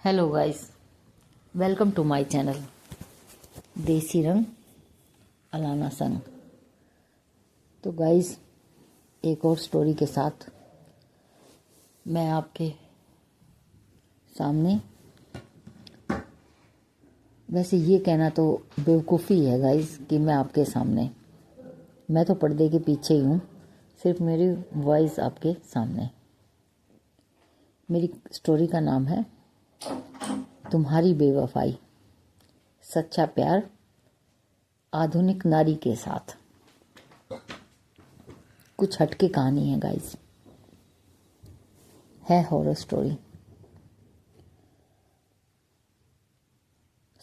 Hello guys, welcome to my channel Desi Rang Alana संग। तो guys, एक और स्टोरी के साथ मैं आपके सामने। वैसे ये कहना तो बेवकूफ़ी है गाइस कि मैं आपके सामने, मैं तो पर्दे के पीछे ही हूँ, सिर्फ मेरी वॉइस आपके सामने। मेरी स्टोरी का नाम है तुम्हारी बेवफाई, सच्चा प्यार आधुनिक नारी के साथ। कुछ हटके कहानी है गाइस, है हॉरर स्टोरी।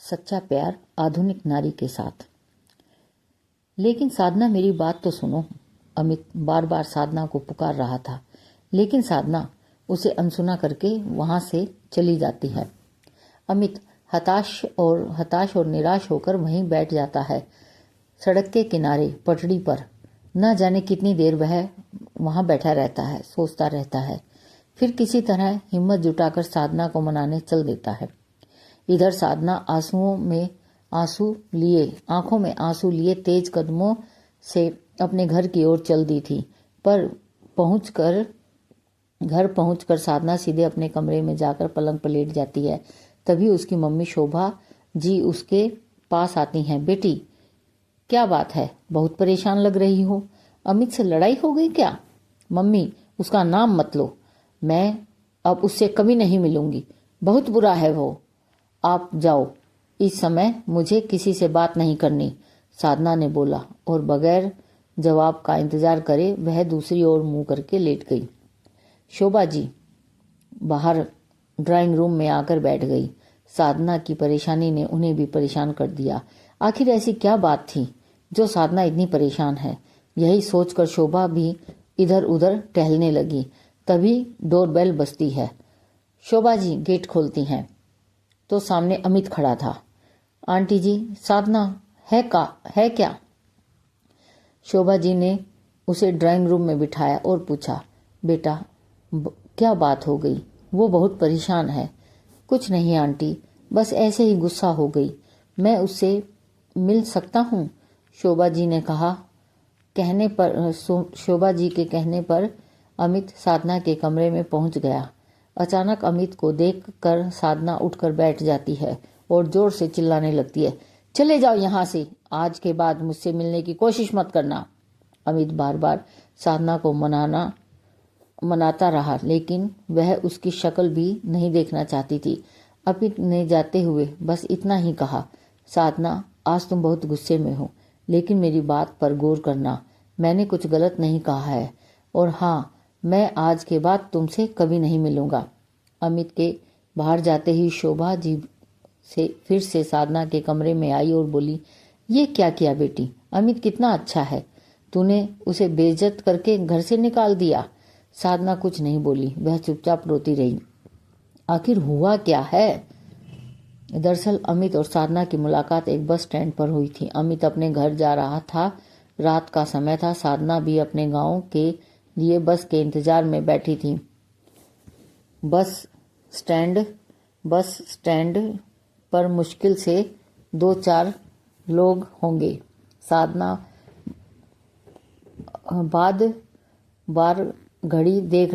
सच्चा प्यार आधुनिक नारी के साथ। लेकिन साधना, मेरी बात तो सुनो। अमित बार बार साधना को पुकार रहा था, लेकिन साधना उसे अनसुना करके वहां से चली जाती है। अमित हताश और निराश होकर वहीं बैठ जाता है, सड़क के किनारे पटड़ी पर। न जाने कितनी देर वह वहां बैठा रहता है, सोचता रहता है। फिर किसी तरह हिम्मत जुटाकर साधना को मनाने चल देता है। इधर साधना आंखों में आंसू लिए तेज कदमों से अपने घर की ओर चल दी थी। पर घर पहुंचकर साधना सीधे अपने कमरे में जाकर पलंग पर लेट जाती है। तभी उसकी मम्मी शोभा जी उसके पास आती हैं। बेटी, क्या बात है, बहुत परेशान लग रही हो। अमित से लड़ाई हो गई क्या? मम्मी, उसका नाम मत लो, मैं अब उससे कभी नहीं मिलूंगी, बहुत बुरा है वो। आप जाओ, इस समय मुझे किसी से बात नहीं करनी, साधना ने बोला और बगैर जवाब का इंतजार करे वह दूसरी ओर मुंह करके लेट गई। शोभा जी बाहर ड्राइंग रूम में आकर बैठ गई। साधना की परेशानी ने उन्हें भी परेशान कर दिया। आखिर ऐसी क्या बात थी जो साधना इतनी परेशान है? यही सोचकर शोभा भी इधर उधर टहलने लगी। तभी डोरबेल बजती है। शोभा जी गेट खोलती हैं तो सामने अमित खड़ा था। आंटी जी, साधना है क्या? शोभा जी ने उसे ड्राइंग रूम में बिठाया और पूछा, बेटा क्या बात हो गई? वो बहुत परेशान है। कुछ नहीं आंटी, बस ऐसे ही गुस्सा हो गई। मैं उससे मिल सकता हूँ? शोभा जी ने कहा। शोभा जी के कहने पर अमित साधना के कमरे में पहुंच गया। अचानक अमित को देखकर साधना उठकर बैठ जाती है और जोर से चिल्लाने लगती है, चले जाओ यहाँ से, आज के बाद मुझसे मिलने की कोशिश मत करना। अमित बार बार साधना को मनाता रहा, लेकिन वह उसकी शक्ल भी नहीं देखना चाहती थी। अमित ने जाते हुए बस इतना ही कहा, साधना, आज तुम बहुत गुस्से में हो, लेकिन मेरी बात पर गौर करना, मैंने कुछ गलत नहीं कहा है। और हाँ, मैं आज के बाद तुमसे कभी नहीं मिलूंगा। अमित के बाहर जाते ही शोभा जी फिर से साधना के कमरे में आई और बोली, ये क्या किया बेटी? अमित कितना अच्छा है, तूने उसे बेइज्जत करके घर से निकाल दिया। साधना कुछ नहीं बोली, वह चुपचाप रोती रही। आखिर हुआ क्या है? दरअसल अमित और साधना की मुलाकात एक बस स्टैंड पर हुई थी। अमित अपने घर जा रहा था, रात का समय था। साधना भी अपने गांव के लिए बस के इंतजार में बैठी थी। बस स्टैंड पर मुश्किल से 2-4 लोग होंगे। साधना बार बार घड़ी देख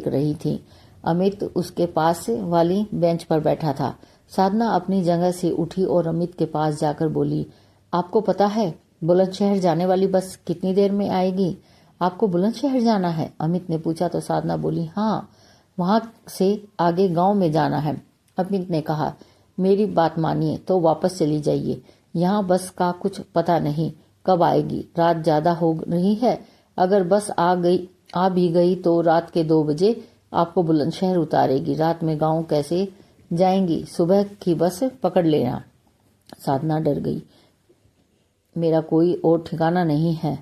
रही थी। अमित उसके पास वाली बेंच पर बैठा था। साधना अपनी जगह से उठी और अमित के पास जाकर बोली, आपको पता है बुलंदशहर जाने वाली बस कितनी देर में आएगी? आपको बुलंदशहर जाना है? अमित ने पूछा तो साधना बोली, हाँ, वहां से आगे गांव में जाना है। अमित ने कहा, मेरी बात मानिए तो वापस चली जाइए, यहाँ बस का कुछ पता नहीं कब आएगी, रात ज्यादा हो रही है। अगर बस आ भी गई तो रात के 2 बजे आपको बुलंदशहर उतारेगी। रात में गांव कैसे जाएंगी? सुबह की बस पकड़ लेना। साधना डर गई। मेरा कोई और ठिकाना नहीं है,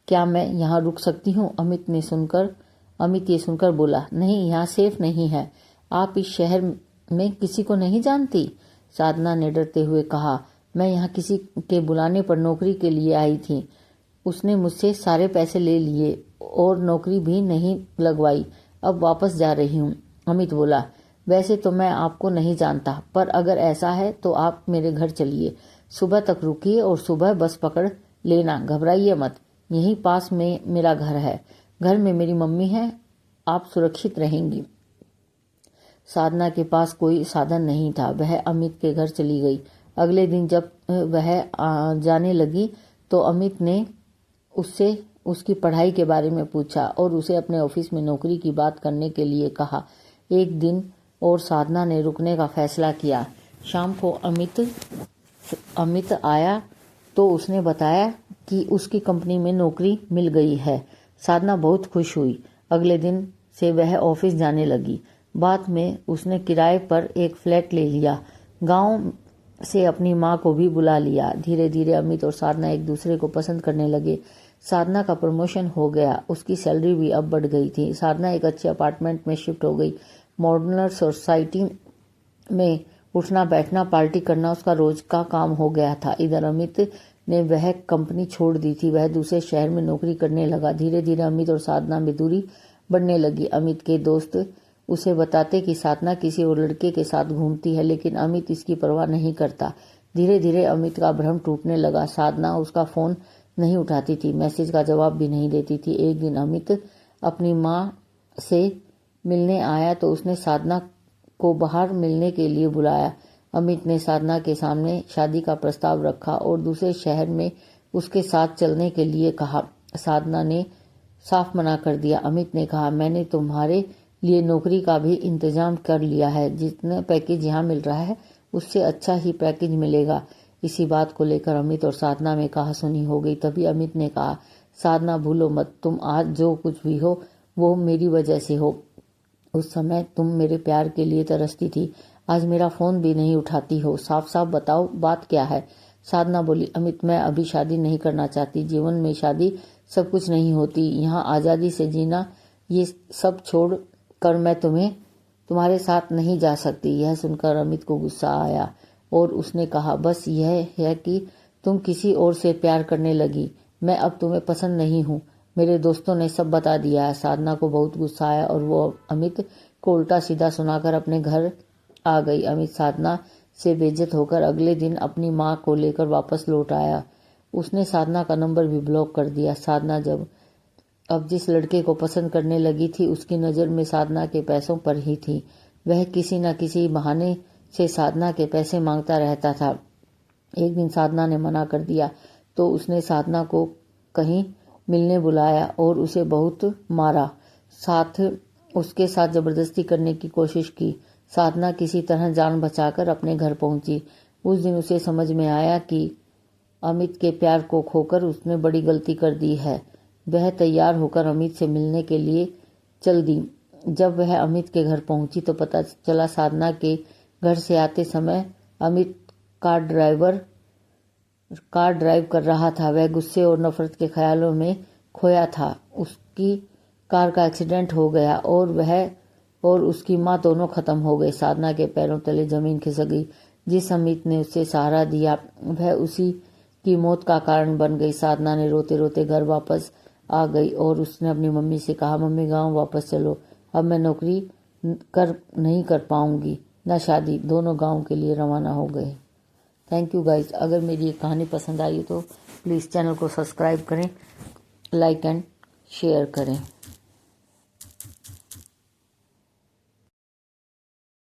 क्या मैं यहाँ रुक सकती हूँ? अमित ये सुनकर बोला, नहीं, यहाँ सेफ नहीं है। आप इस शहर में किसी को नहीं जानती? साधना ने डरते हुए कहा, मैं यहाँ किसी के बुलाने पर नौकरी के लिए आई थी। उसने मुझसे सारे पैसे ले लिए और नौकरी भी नहीं लगवाई। अब वापस जा रही हूँ। अमित बोला, वैसे तो मैं आपको नहीं जानता, पर अगर ऐसा है तो आप मेरे घर चलिए। सुबह तक रुकिए और सुबह बस पकड़ लेना, घबराइए मत। यहीं पास में मेरा घर है। घर में मेरी मम्मी है, आप सुरक्षित रहेंगी। साधना के पास कोई साधन नहीं था। वह अमित के घर चली गई। अगले दिन जब वह जाने लगी तो अमित ने उससे उसकी पढ़ाई के बारे में पूछा और उसे अपने ऑफिस में नौकरी की बात करने के लिए कहा। एक दिन और साधना ने रुकने का फैसला किया। शाम को अमित आया तो उसने बताया कि उसकी कंपनी में नौकरी मिल गई है। साधना बहुत खुश हुई। अगले दिन से वह ऑफिस जाने लगी। बाद में उसने किराए पर एक फ्लैट ले लिया। गांव से अपनी माँ को भी बुला लिया। धीरे धीरे अमित और साधना एक दूसरे को पसंद करने लगे। साधना का प्रमोशन हो गया, उसकी सैलरी भी अब बढ़ गई थी। साधना एक अच्छे अपार्टमेंट में शिफ्ट हो गई। मॉडर्न सोसाइटी में उठना बैठना पार्टी करना उसका रोज का काम हो गया था। इधर अमित ने वह कंपनी छोड़ दी थी, वह दूसरे शहर में नौकरी करने लगा। धीरे धीरे अमित और साधना में दूरी बढ़ने लगी। अमित के दोस्त उसे बताते कि साधना किसी और लड़के के साथ घूमती है, लेकिन अमित इसकी परवाह नहीं करता। धीरे धीरे अमित का भ्रम टूटने लगा। साधना उसका फोन नहीं उठाती थी, मैसेज का जवाब भी नहीं देती थी। एक दिन अमित अपनी माँ से मिलने आया तो उसने साधना को बाहर मिलने के लिए बुलाया। अमित ने साधना के सामने शादी का प्रस्ताव रखा और दूसरे शहर में उसके साथ चलने के लिए कहा। साधना ने साफ मना कर दिया। अमित ने कहा, मैंने तुम्हारे लिए नौकरी का भी इंतजाम कर लिया है। जितना पैकेज यहाँ मिल रहा है उससे अच्छा ही पैकेज मिलेगा। इसी बात को लेकर अमित और साधना में कहासुनी हो गई। तभी अमित ने कहा, साधना भूलो मत, तुम आज जो कुछ भी हो वो मेरी वजह से हो। उस समय तुम मेरे प्यार के लिए तरसती थी, आज मेरा फोन भी नहीं उठाती हो। साफ साफ बताओ बात क्या है। साधना बोली, अमित मैं अभी शादी नहीं करना चाहती। जीवन में शादी सब कुछ नहीं होती। यहाँ आज़ादी से जीना, ये सब छोड़ कर मैं तुम्हारे साथ नहीं जा सकती। यह सुनकर अमित को गुस्सा आया और उसने कहा, बस यह है कि तुम किसी और से प्यार करने लगी। मैं अब तुम्हें पसंद नहीं हूँ। मेरे दोस्तों ने सब बता दिया है। साधना को बहुत गुस्सा आया और वो अमित को उल्टा सीधा सुनाकर अपने घर आ गई। अमित साधना से बेइज्जत होकर अगले दिन अपनी माँ को लेकर वापस लौट आया। उसने साधना का नंबर भी ब्लॉक कर दिया। साधना अब जिस लड़के को पसंद करने लगी थी उसकी नज़र में साधना के पैसों पर ही थी। वह किसी न किसी बहाने से साधना के पैसे मांगता रहता था। एक दिन साधना ने मना कर दिया तो उसने साधना को कहीं मिलने बुलाया और उसे बहुत मारा। उसके साथ जबरदस्ती करने की कोशिश की। साधना किसी तरह जान बचाकर अपने घर पहुंची। उस दिन उसे समझ में आया कि अमित के प्यार को खोकर उसने बड़ी गलती कर दी है। वह तैयार होकर अमित से मिलने के लिए चल दी। जब वह अमित के घर पहुंची तो पता चला साधना के घर से आते समय अमित कार ड्राइव कर रहा था। वह गुस्से और नफरत के ख्यालों में खोया था। उसकी कार का एक्सीडेंट हो गया और वह और उसकी माँ दोनों खत्म हो गए। साधना के पैरों तले जमीन खिसक गई। जिस अमित ने उसे सहारा दिया वह उसी की मौत का कारण बन गई। साधना ने रोते रोते घर वापस आ गई और उसने अपनी मम्मी से कहा, मम्मी गांव वापस चलो, अब मैं नौकरी नहीं कर पाऊंगी न शादी। दोनों गांव के लिए रवाना हो गए। Thank you guys. अगर मेरी ये कहानी पसंद आई तो प्लीज़ चैनल को सब्सक्राइब करें, लाइक एंड शेयर करें।